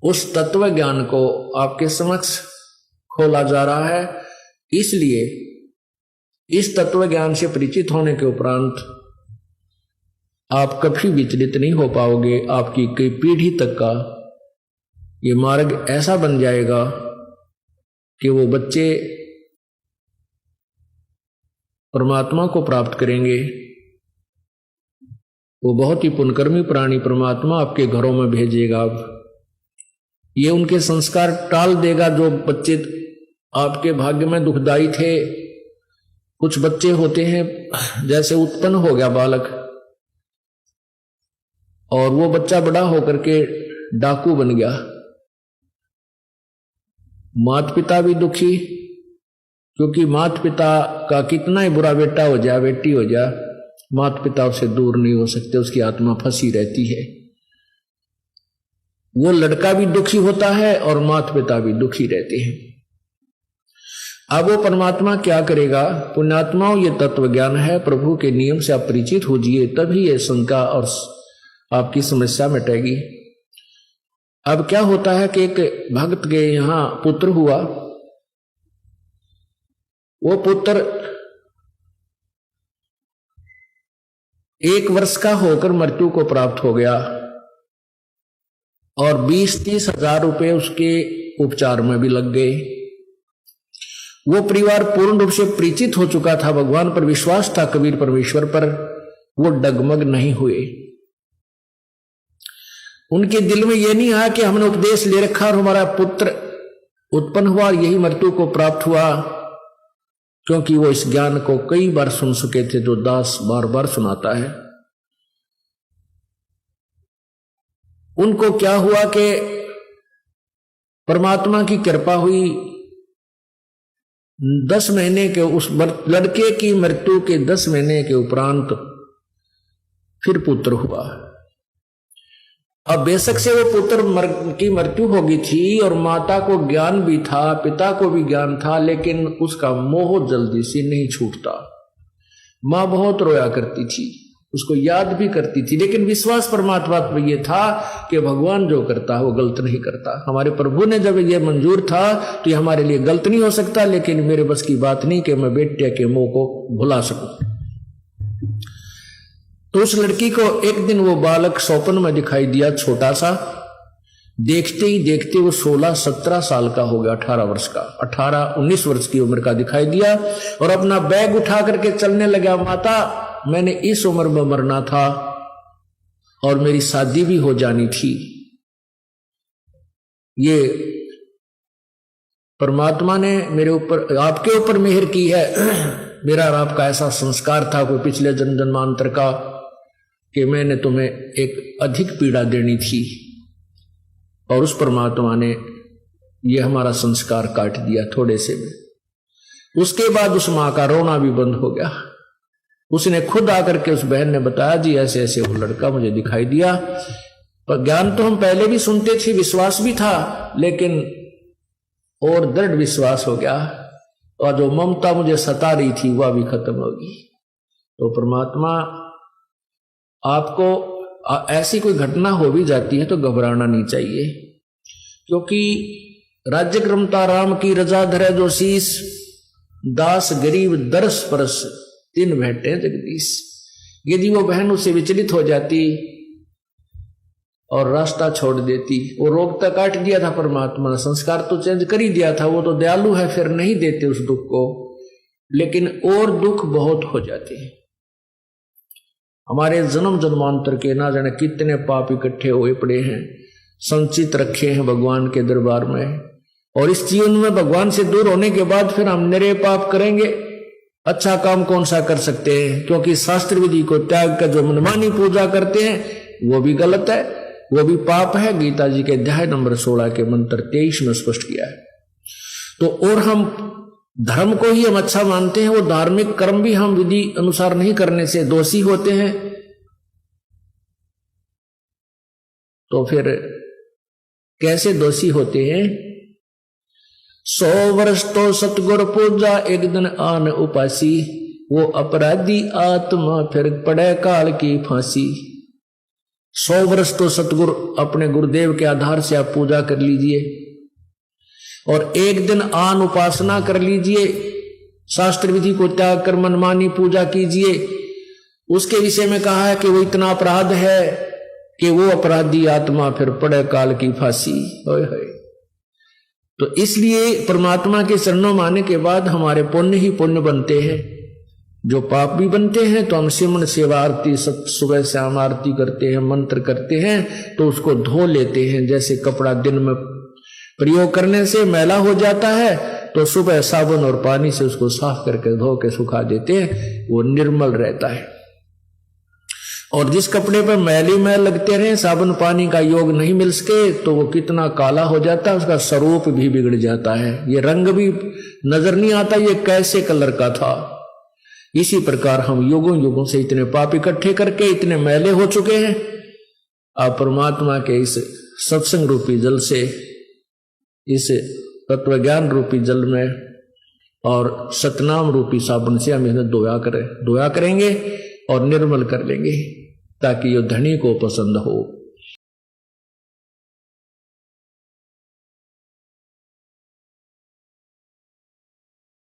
उस तत्व ज्ञान को आपके समक्ष खोला जा रहा है। इसलिए इस तत्व ज्ञान से परिचित होने के उपरांत आप कभी विचलित नहीं हो पाओगे। आपकी कई पीढ़ी तक का ये मार्ग ऐसा बन जाएगा कि वो बच्चे परमात्मा को प्राप्त करेंगे। वो बहुत ही पुण्यकर्मी प्राणी परमात्मा आपके घरों में भेजेगा। ये उनके संस्कार टाल देगा जो बच्चे आपके भाग्य में दुखदाई थे। कुछ बच्चे होते हैं जैसे उत्पन्न हो गया बालक और वो बच्चा बड़ा होकर के डाकू बन गया, माता पिता भी दुखी, क्योंकि माता पिता का कितना ही बुरा बेटा हो जाए बेटी हो जाए, माता पिता उससे दूर नहीं हो सकते, उसकी आत्मा फंसी रहती है। वो लड़का भी दुखी होता है और माता पिता भी दुखी रहते हैं। अब वो परमात्मा क्या करेगा? पुण्यात्माओं, ये तत्व ज्ञान है, प्रभु के नियम से आप परिचित हो जाइए, तभी ये शंका और आपकी समस्या मिटेगी। अब क्या होता है कि एक भक्त के यहां पुत्र हुआ। वो पुत्र 1 वर्ष का होकर मृत्यु को प्राप्त हो गया और 20-30 हजार रुपए उसके उपचार में भी लग गए। वो परिवार पूर्ण रूप से परिचित हो चुका था, भगवान पर विश्वास था, कबीर परमेश्वर पर। वो डगमग नहीं हुए। उनके दिल में यह नहीं आया कि हमने उपदेश ले रखा और हमारा पुत्र उत्पन्न हुआ और यही मृत्यु को प्राप्त हुआ, क्योंकि वो इस ज्ञान को कई बार सुन चुके थे जो दास बार बार सुनाता है। उनको क्या हुआ कि परमात्मा की कृपा हुई। 10 महीने के उस लड़के की मृत्यु के 10 महीने के उपरांत फिर पुत्र हुआ। अब बेशक से वो पुत्र की मृत्यु हो गई थी और माता को ज्ञान भी था, पिता को भी ज्ञान था, लेकिन उसका मोह जल्दी से नहीं छूटता। मां बहुत रोया करती थी, उसको याद भी करती थी, लेकिन विश्वास परमात्मा पर यह था कि भगवान जो करता है वो गलत नहीं करता। हमारे प्रभु ने जब ये मंजूर था तो ये हमारे लिए गलत नहीं हो सकता, लेकिन मेरे बस की बात नहीं कि मैं बेटे के मोह को भुला सकूं। तो उस लड़की को एक दिन वो बालक स्वप्न में दिखाई दिया, छोटा सा। देखते ही देखते वो 16-17 साल का हो गया, 18 वर्ष का, 18-19 वर्ष की उम्र का दिखाई दिया और अपना बैग उठा करके चलने लगा। माता, मैंने इस उम्र में मरना था और मेरी शादी भी हो जानी थी। ये परमात्मा ने मेरे ऊपर, आपके ऊपर मेहर की है। मेरा और आपका ऐसा संस्कार था कोई पिछले जन्म जन्मांतर का कि मैंने तुम्हें एक अधिक पीड़ा देनी थी, और उस परमात्मा ने यह हमारा संस्कार काट दिया थोड़े से में। उसके बाद उस मां का रोना भी बंद हो गया। उसने खुद आकर के उस बहन ने बताया, जी ऐसे ऐसे वो लड़का मुझे दिखाई दिया। पर ज्ञान तो हम पहले भी सुनते थे, विश्वास भी था, लेकिन और दृढ़ विश्वास हो गया और जो ममता मुझे सता रही थी वह भी खत्म होगी। तो परमात्मा आपको ऐसी कोई घटना हो भी जाती है तो घबराना नहीं चाहिए, क्योंकि राज्य क्रमता राम की रजा धरे जो शीस, दास गरीब दरस परस तीन भेंटे जगदीश। यदि वो बहन उससे विचलित हो जाती और रास्ता छोड़ देती, वो रोग तक काट दिया था परमात्मा ने, संस्कार तो चेंज कर ही दिया था, वो तो दयालु है, फिर नहीं देते उस दुख को, लेकिन और दुख बहुत हो जाते हैं। हमारे जन्म जन्मांतर के ना जाने कितने पाप इकट्ठे हुए पड़े हैं, संचित रखे हैं भगवान के दरबार में, और इस जीवन में भगवान से दूर होने के बाद फिर हम निरे पाप करेंगे। अच्छा काम कौन सा कर सकते हैं, क्योंकि शास्त्र विधि को त्याग कर जो मनमानी पूजा करते हैं वो भी गलत है, वो भी पाप है। गीता जी के अध्याय नंबर 16 के मंत्र 23 में स्पष्ट किया है। तो और हम धर्म को ही हम अच्छा मानते हैं, वो धार्मिक कर्म भी हम विधि अनुसार नहीं करने से दोषी होते हैं। तो फिर कैसे दोषी होते हैं? 100 वर्ष तो सतगुर पूजा, एक दिन आन उपासी, वो अपराधी आत्मा फिर पड़े काल की फांसी। 100 वर्ष तो सतगुरु अपने गुरुदेव के आधार से आप पूजा कर लीजिए, और एक दिन आन उपासना कर लीजिए, शास्त्र विधि को त्याग कर मनमानी पूजा कीजिए। उसके विषय में कहा है कि वो इतना अपराध है कि वो अपराधी आत्मा फिर पड़े काल की फांसी। होय होय। तो इसलिए परमात्मा के शरणों में आने के बाद हमारे पुण्य ही पुण्य बनते हैं, जो पाप भी बनते हैं। तो हम सिमरन सेवा आरती सुबह शाम आरती करते हैं, मंत्र करते हैं, तो उसको धो लेते हैं। जैसे कपड़ा दिन में प्रयोग करने से मैला हो जाता है, तो सुबह साबुन और पानी से उसको साफ करके धो के सुखा देते हैं, वो निर्मल रहता है। और जिस कपड़े पर मैली मैल लगते रहे, साबुन पानी का योग नहीं मिल सके, तो वो कितना काला हो जाता है, उसका स्वरूप भी बिगड़ जाता है, ये रंग भी नजर नहीं आता ये कैसे कलर का था। इसी प्रकार हम युगों युगों से इतने पाप इकट्ठे करके इतने मैले हो चुके हैं। आप परमात्मा के इस सत्संग रूपी जल से, इस तत्व ज्ञान रूपी जल में और सतनाम रूपी साबुन से हम इन्हें धोया करेंगे और निर्मल कर लेंगे, ताकि ये धनी को पसंद हो।